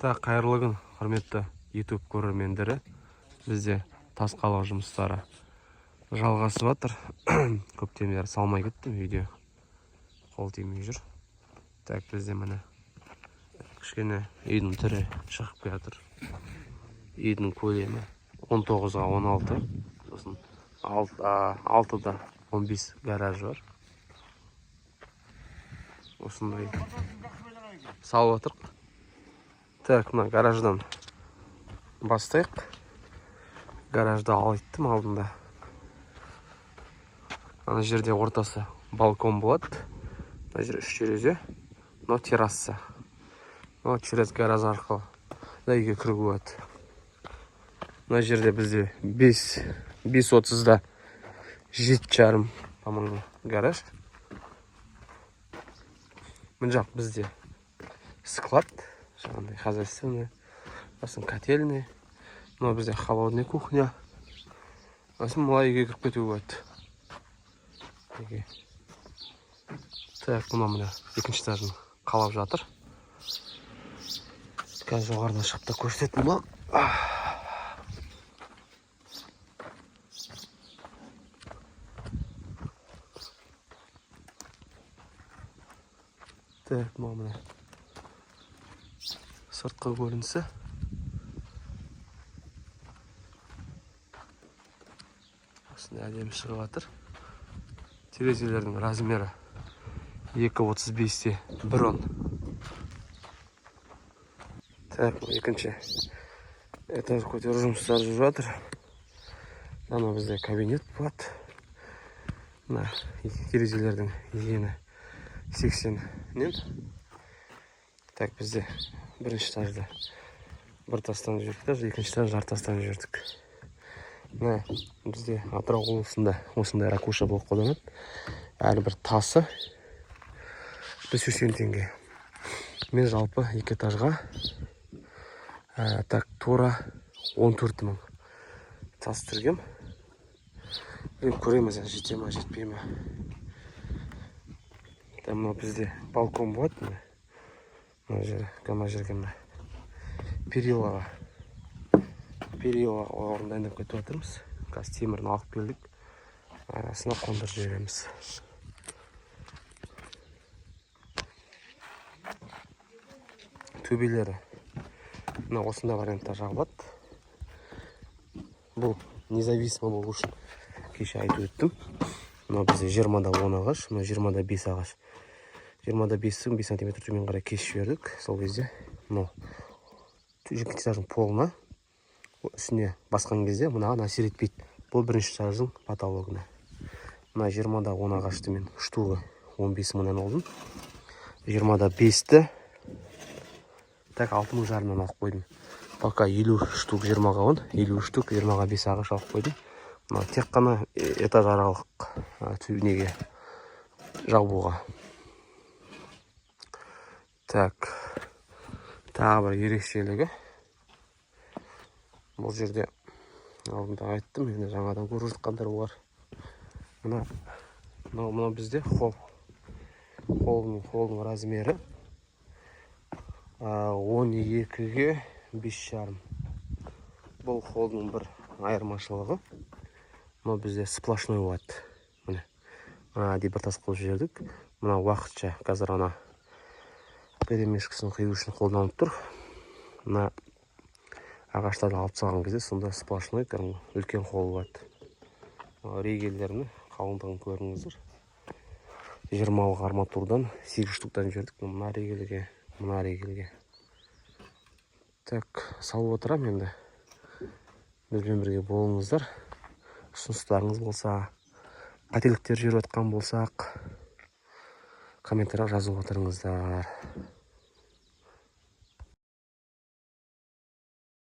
Қайырлы күн, құрметті YouTube көрермендері. Бізде тас қалау жұмыстары жалғасып жатыр. Көптен бері салмай кеттім, видео қол тимей жүр. Бізде міне кішкене үйдің түрі шығып жатыр. Үйдің көлемі 19-ға 16, сосын 6-да 15 гараж бар. Осындай салып жатыр. Мына гараждан бастайық. Гаражда алайттым алдында. Ана жерде ортасы балкон болады. Мына жер 3 терезе, но терраса. Через гараж арқылы үйге кіруге болады. Мына жерде бізде 5.30-да 7.30, по-моему, гараж. Мына жақ бізде склад, жаңағындай хозяйственный, сосын котельный. Мына бізде холодный кухня. Сосын мына үйге кіріп кетуге болады. Мына екінші этажын қалап жатыр. Қазір жоғарыдан шығып та көрсететін бол. Мына сыртқы көрінісі. Осындай әдемі шығып жатыр. Терезелердің размері 2.35-те 1.10. Екінші этаж көтеру жұмыстары жүріп жатыр. Ана бізде кабинет болады. Мына терезелердің ені 80-нен. Бізде бірінші этажда бір тастан жүрдік, екінші этаж жар тастан жүрдік. Бізде Атырау облысында осындай ракуша болып қолданады. Әрі бір тасы 500 теңге. Мен жалпы 2 этажға тура 14 мың тас түргем. Көреміз, жете ма, жетпей ма. Мына бізде балкон болады. Мына жерге перилаға орындайындап кетіп жатырмыз. Қазір темірін алып келдік. Арасына қондырып жібереміз. Төбелері осында вариантта жағылады. Бұл независимо болу үшін кеше айтып өттім. Бізде 20-да 10 ағаш, 20-да 5 ағаш. 20-да 5 сантиметр төмен қарай кесіп жібердік. Сол кезде екінші этаждың полына үстіне басқан кезде мынаған әсер етпейді. Бұл бірінші этаждың потологына. 20-да 10 ағашты мен штуғы 15 мыңнан алдым. 20-да 5-ті 6 мың жарымнан алып қойдым. Пока 50 штук 20-ға 10, 50 штук 20-ға 5 ағаш алып қойдым. Тек қана этаж аралық түбінеге жабуға. Тағы бір ерекшелігі. Бұл жерде алдында айттым, енді жаңадан көріп жатқандар олар. Мына бізде холдың размері 12-ге 5,5. Бұл холдың бір айырмашылығы. Мына бізде сплошной болады. Мына бір тас қылып жібердік. Мына уақытша қазір ана перемешкісін қию үшін қолданып тұр. Мына ағаштарды алып салған кезде сонда сплошной үлкен қол болады. Рейгелерінің қалыңдығын көріңіздер. 20-алық арматурдан 8 штуктан жібердік. Мына рейгелге. Салып отырам енді. Бізбен бірге болыңыздар. Ұсыныстарыңыз болса, қателіктер жүріп жатқан болсақ, комментарияға жазып отырыңыздар.